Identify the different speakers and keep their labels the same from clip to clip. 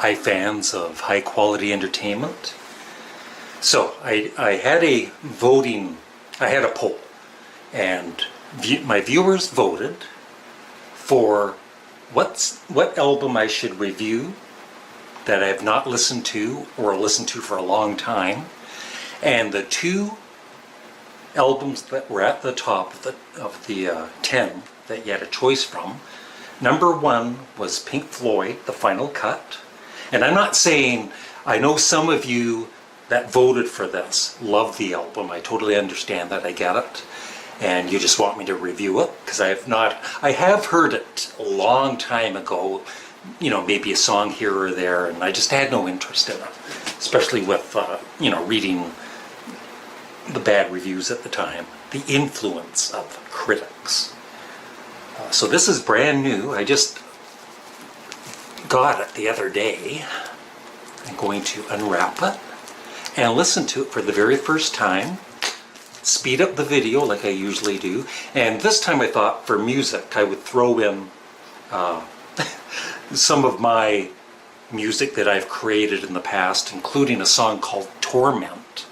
Speaker 1: Hi fans of high quality entertainment. So I had a poll, and my viewers voted for what album I should review that I have not listened to or listened to for a long time. And the two albums that were at the top of the 10 that you had a choice from, number one was Pink Floyd, The Final Cut. And I'm not saying, I know some of you that voted for this love the album. I totally understand that, I get it. And you just want me to review it, because I have heard it a long time ago, maybe a song here or there, and I just had no interest in it, especially with, reading the bad reviews at the time, the influence of critics. So this is brand new. I just got it the other day. I'm going to unwrap it and listen to it for the very first time. Speed up the video like I usually do. And this time I thought for music I would throw in some of my music that I've created in the past, including a song called Torment.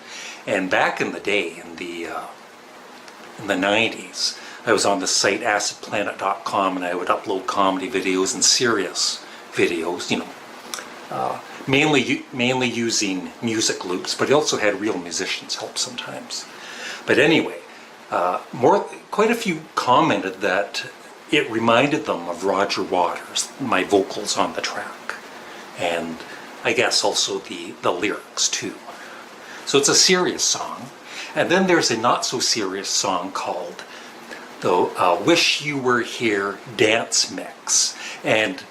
Speaker 1: And back in the day, in the 90s, I was on the site acidplanet.com, and I would upload comedy videos and serious videos, mainly using music loops, but I also had real musicians help sometimes. But anyway, quite a few commented that it reminded them of Roger Waters, my vocals on the track, and I guess also the lyrics too. So it's a serious song. And then there's a not so serious song called the Wish You Were Here Dance Mix. And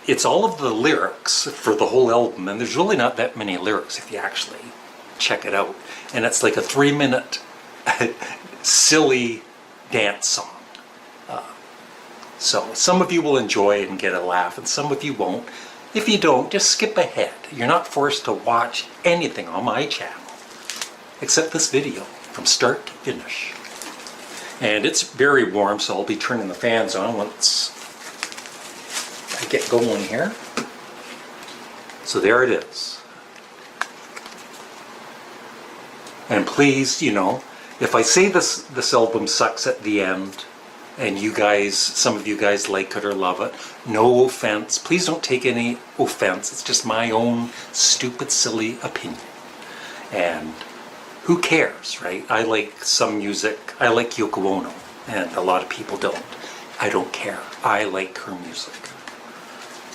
Speaker 1: it's all of the lyrics for the whole album, and there's really not that many lyrics if you actually check it out. And it's like a 3-minute silly dance song. So some of you will enjoy it and get a laugh, and some of you won't. If you don't, just skip ahead. You're not forced to watch anything on my channel, except this video, from start to finish. And it's very warm, so I'll be turning the fans on once I get going here. So there it is. And please, if I say this album sucks at the end, and some of you guys like it or love it, no offense. Please don't take any offense. It's just my own stupid, silly opinion. And who cares, right? I like some music. I like Yoko Ono, and a lot of people don't. I don't care. I like her music.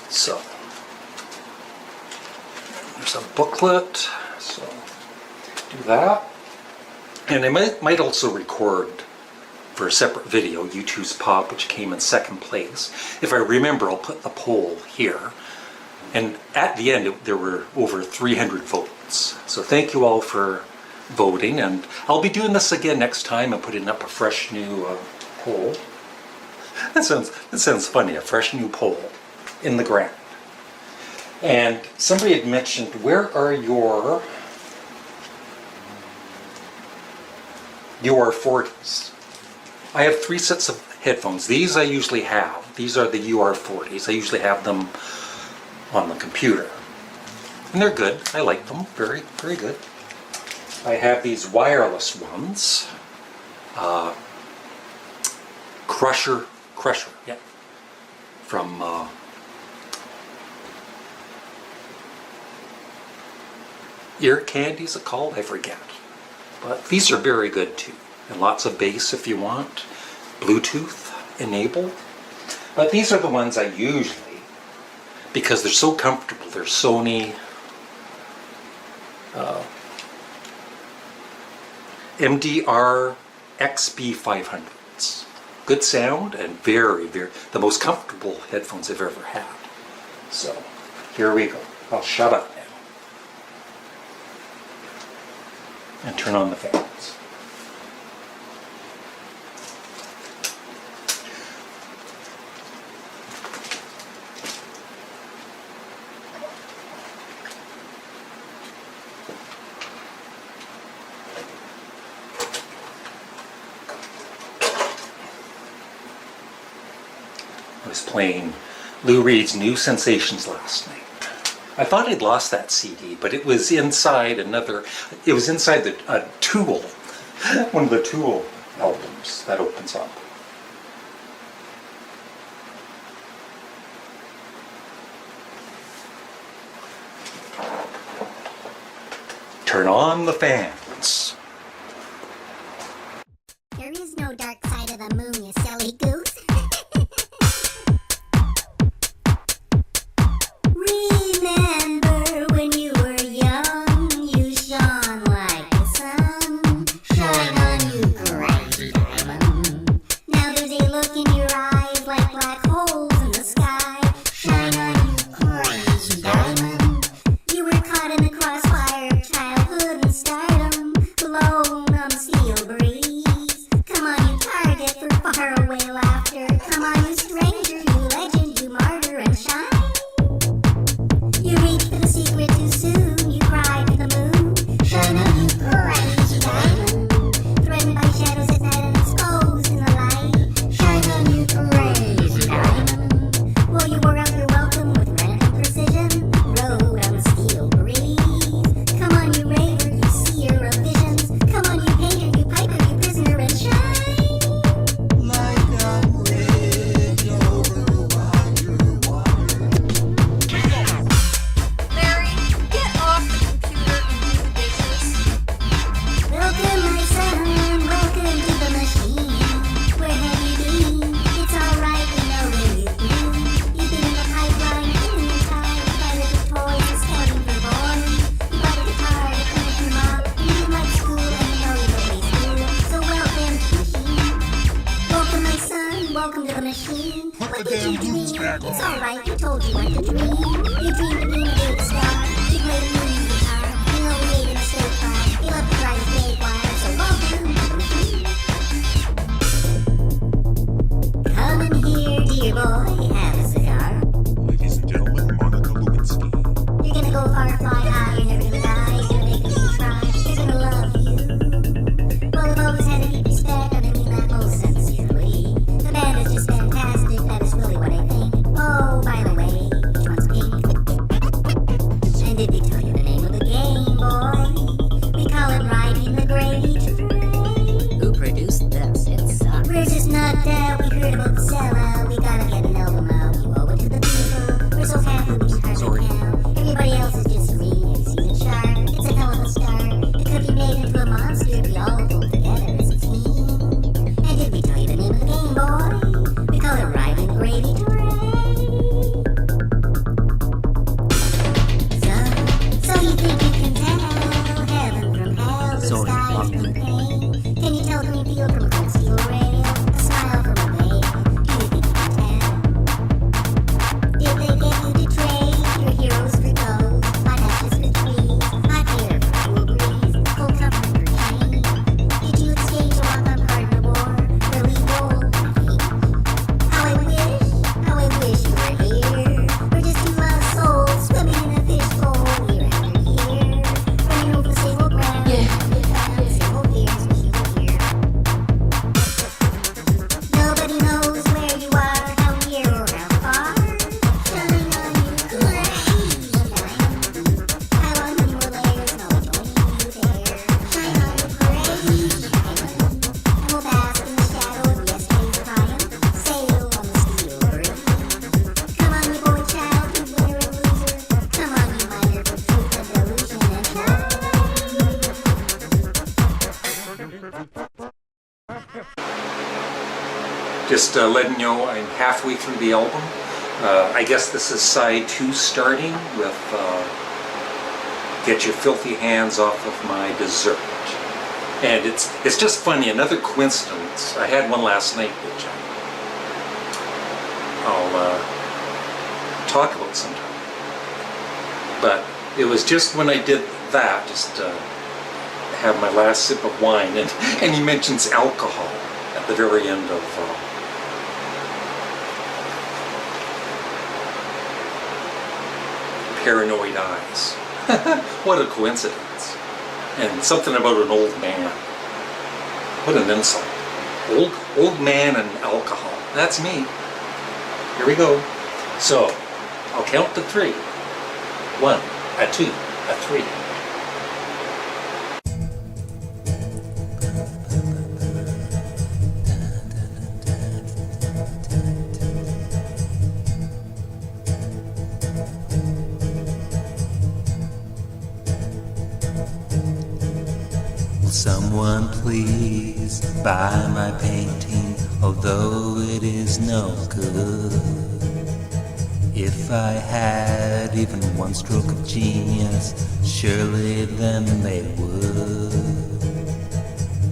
Speaker 1: So, there's a booklet, so do that. And I might also record for a separate video, U2's Pop, which came in second place. If I remember, I'll put the poll here. And at the end, there were over 300 votes. So thank you all for voting, and I'll be doing this again next time and putting up a fresh new poll. That sounds funny, a fresh new poll in the ground. And somebody had mentioned, where are your UR40s? I have 3 sets of headphones. These I usually have. These are the UR40s. I usually have them on the computer. And they're good. I like them. Very, very good. I have these wireless ones. Crusher, yeah. From Ear Candy, is it called? I forget. But these are very good too. And lots of bass if you want. Bluetooth enabled. But these are the ones I usually, because they're so comfortable. They're Sony MDR XB500s. Good sound and very, very, the most comfortable headphones I've ever had. So, here we go. I'll shut up now and turn on the fans. I was playing Lou Reed's New Sensations last night. I thought I'd lost that CD, but it was inside it was inside a Tool, one of the Tool albums that opens up. Turn on the fans.
Speaker 2: There is no dark side of the moon, you silly goose. Remember when you were young, you shone like the sun. Shine on, you crazy diamond. Now there's a look in your eyes like black holes in the sky. Shine on, you crazy diamond. You were caught in the crossfire of childhood and stardom, blown on the steel breeze. Come on, you target for faraway laughter. Come on, you stranger, you legend, you martyr, and shine. You reach for the secret too soon, you cry to the moon. Shine on, you crazy diamond. Threatened by shadows at night and exposed in the light. Shine on, you crazy diamond. Well, you wore out your welcome with random precision. Rode on the steel breeze. Come on, you raver, you seer of visions. Come on, you painter, you piper, you prisoner, and shine.
Speaker 3: Like a bridge over underwater.
Speaker 4: Larry, get off the computer and do the dishes.
Speaker 2: Welcome, my son, welcome to the machine. Where have you been? It's alright, we know where you've been. You've been in the pipeline, in the tide, by the toys and scouting for boys. You bought a guitar to connect your mom, and you didn't like school, and you know you don't school. So welcome to the machine. Welcome, my son, welcome to the machine. What did you dream? It's alright, we told you what to dream. You dreamed of being a big star. You played a moon guitar. You know we ate in a steak fry. You loved to ride a big wire, so welcome to the machine. Come in here, dear boy, have a cigar.
Speaker 3: Ladies and gentlemen, Monica Lewinsky.
Speaker 2: You're gonna go far, fly high, you're never gonna die. You're gonna make people try, they're gonna love you. Well, I've always had to keep respect, and I mean that most sincerely. The band is just fantastic, that is really what I think. Oh, by the way, which one's pink? And did we tell you the name of the game, boy? We call it Riding the Gravy Train.
Speaker 5: Who produced this? It sucks.
Speaker 2: We're just not that. We heard about the sellout. We gotta get an album out. You owe it to the people. We're so happy we can hardly count. Everybody else is just green and season sharp. It's a hell of a start. It could be made into a monster if we all pull together as a team. And did we tell you the name of the game, boy? We call it Riding the Gravy Train. So you think you can tell heaven from hell, the
Speaker 5: Sorry,
Speaker 2: skies from pain? Can you tell green field from a cold steel rail, a smile from a veil? Do you think you can tell? Did they get you to trade your heroes for gold, hot ashes for trees, hot air for cool breeze, cold comfort for change? Did you escape to walk on part of the war, where we bold and hate? How I wish you were here. We're just two lost souls swimming in a fishbowl year after year, running over the stable ground. We found the same old fears wish you were here. Nobody knows where you are, how near or how far. Shining on you, crazy diamond. How on your layers, no joining you there. Shine on you, crazy diamond. And we'll bask in the shadow of yesterday's triumph. Sail on the steel breeze. Come on, you boy child, you winner and loser. Come on, you miner for truth and delusion and shine.
Speaker 1: Just letting you know I'm halfway through the album. I guess this is side 2 starting with Get Your Filthy Hands Off of My Dessert. And it's just funny, another coincidence. I had one last night, which I'll talk about sometime. But it was just when I did that, just have my last sip of wine, and he mentions alcohol at the very end of Paranoid Eyes. What a coincidence. And something about an old man. What an insult. Old man and alcohol. That's me. Here we go. So, I'll count to 3. 1, a 2, a 3.
Speaker 6: Will someone please buy my painting, although it is no good? If I had even one stroke of genius, surely then they would.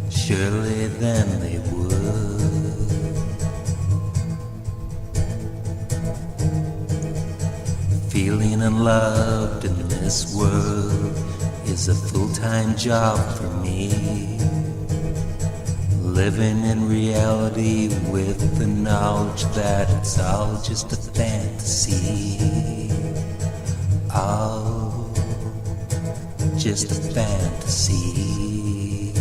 Speaker 6: Surely then they would. Feeling unloved in this world is a full-time job for me. Living in reality with the knowledge that it's all just a fantasy. All just a fantasy.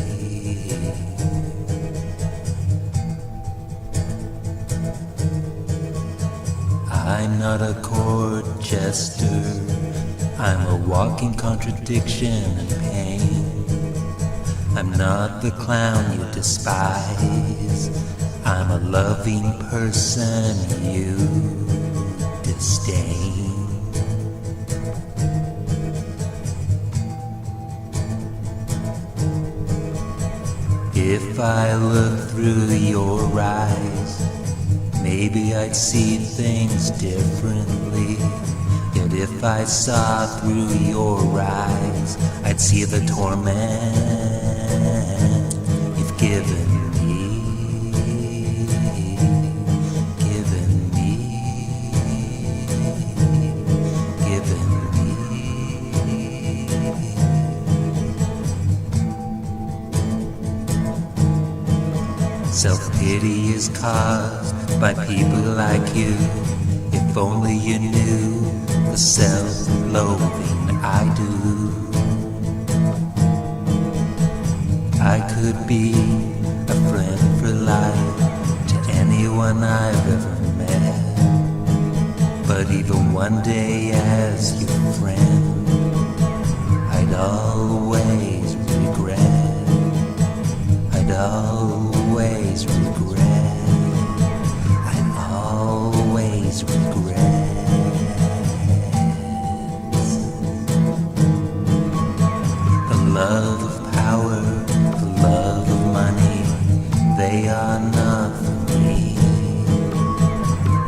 Speaker 6: I'm not a court jester, I'm a walking contradiction and pain. I'm not the clown you despise, I'm a loving person you disdain. If I look through your eyes, maybe I'd see things differently. Yet if I saw through your eyes, I'd see the torment you've given me. Given me. Given me. Self-pity is caused by people like you. If only you knew the self-loathing I do. I could be a friend for life to anyone I've ever met. But even one day as your friend, I'd always regret. I'd always regret. I'd always regret. The love of power, the love of money, they are not for me.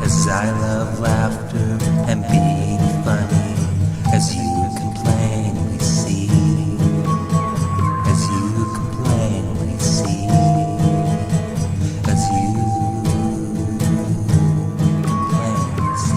Speaker 6: As I love laughter and being funny, as you can plainly see. As you can plainly see. As you can plainly see.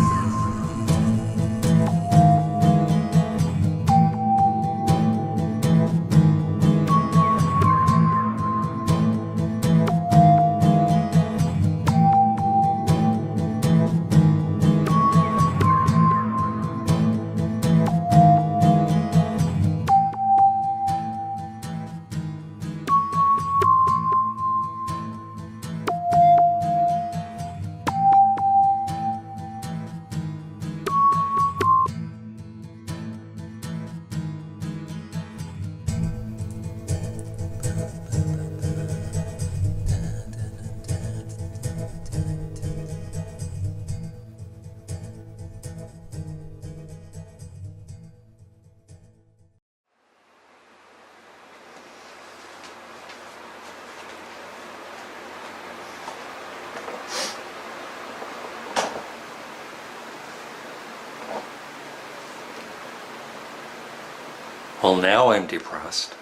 Speaker 1: Well, now I'm depressed.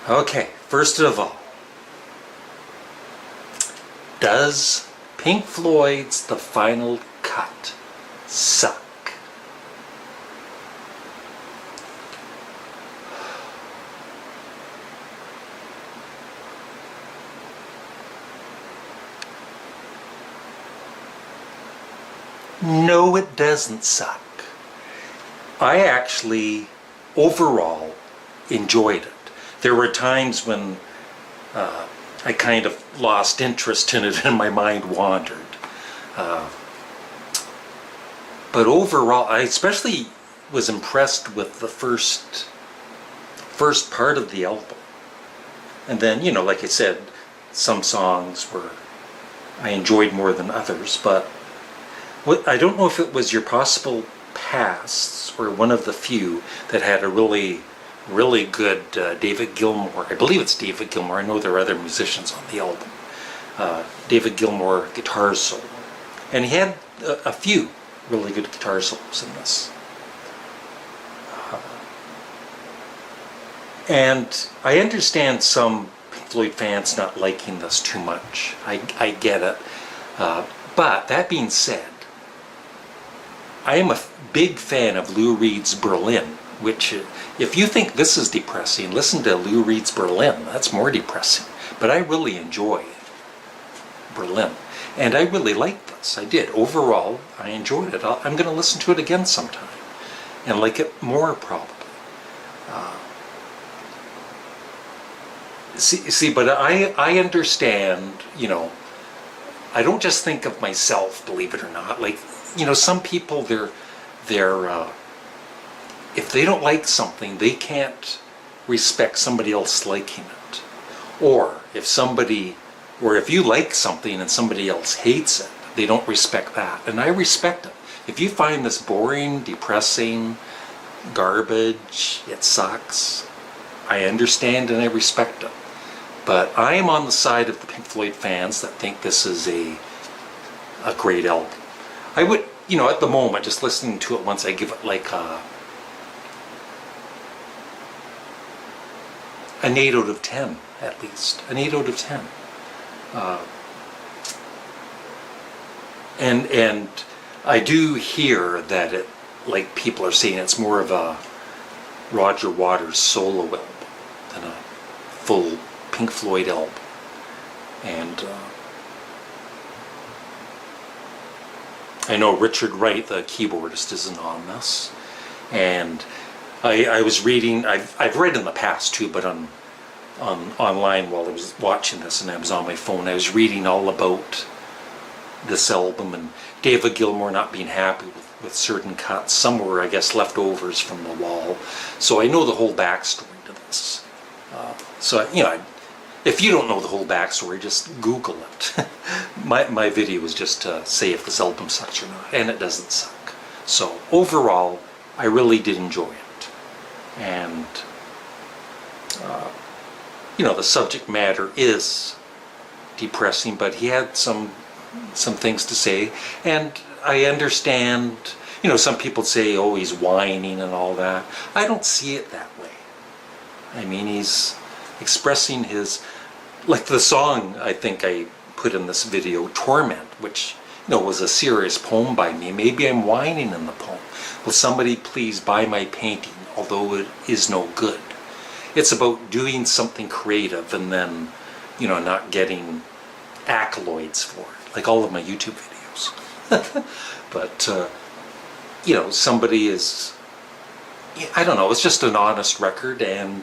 Speaker 1: Okay, first of all, does Pink Floyd's The Final Cut suck? No, it doesn't suck. I actually, overall, enjoyed it. There were times when I kind of lost interest in it and my mind wandered. But overall, I especially was impressed with the first part of the album. And then, you know, like I said, some songs were I enjoyed more than others, but I don't know if it was Your Possible Pasts or one of the few that had a really good David Gilmour. I believe it's David Gilmour. I know there are other musicians on the album. David Gilmour guitar solo. And he had a few really good guitar solos in this. And I understand some Pink Floyd fans not liking this too much. I get it. But that being said, I am a big fan of Lou Reed's Berlin, which, if you think this is depressing, listen to Lou Reed's Berlin. That's more depressing. But I really enjoy Berlin. And I really liked this. I did. Overall, I enjoyed it. I'm going to listen to it again sometime and like it more, probably. But I understand, you know, I don't just think of myself, believe it or not. Like, you know, some people, they're if they don't like something, they can't respect somebody else liking it. Or if you like something and somebody else hates it, they don't respect that. And I respect it. If you find this boring, depressing, garbage, it sucks, I understand and I respect it. But I am on the side of the Pink Floyd fans that think this is a great album. I would, you know, at the moment, just listening to it once, I give it like an 8 out of 10, at least. An 8 out of 10. And I do hear that it, like people are saying, it's more of a Roger Waters solo album than a full Pink Floyd album. And I know Richard Wright, the keyboardist, isn't on this. And I was reading, I've read in the past too, but online while I was watching this and I was on my phone, I was reading all about this album and David Gilmour not being happy with certain cuts. Some were, I guess, leftovers from the wall. So I know the whole backstory to this. So, you know, if you don't know the whole backstory, just Google it. My video was just to say if this album sucks or not, and it doesn't suck. So overall, I really did enjoy it. And, you know, the subject matter is depressing, but he had some things to say. And I understand, you know, some people say, oh, he's whining and all that. I don't see it that way. I mean, he's expressing his, like the song I think I put in this video, Torment, which, you know, was a serious poem by me. Maybe I'm whining in the poem. Will somebody please buy my painting, although it is no good? It's about doing something creative and then, you know, not getting accolades for it, like all of my YouTube videos. But, you know, somebody is, I don't know, it's just an honest record, and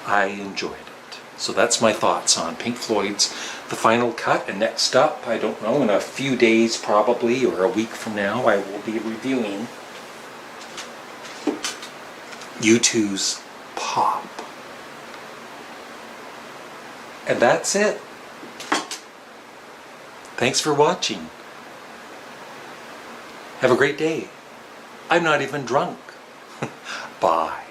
Speaker 1: I enjoyed it. So that's my thoughts on Pink Floyd's The Final Cut. And next up, I don't know, in a few days probably, or a week from now, I will be reviewing U2's Pop. And that's it. Thanks for watching. Have a great day. I'm not even drunk. Bye.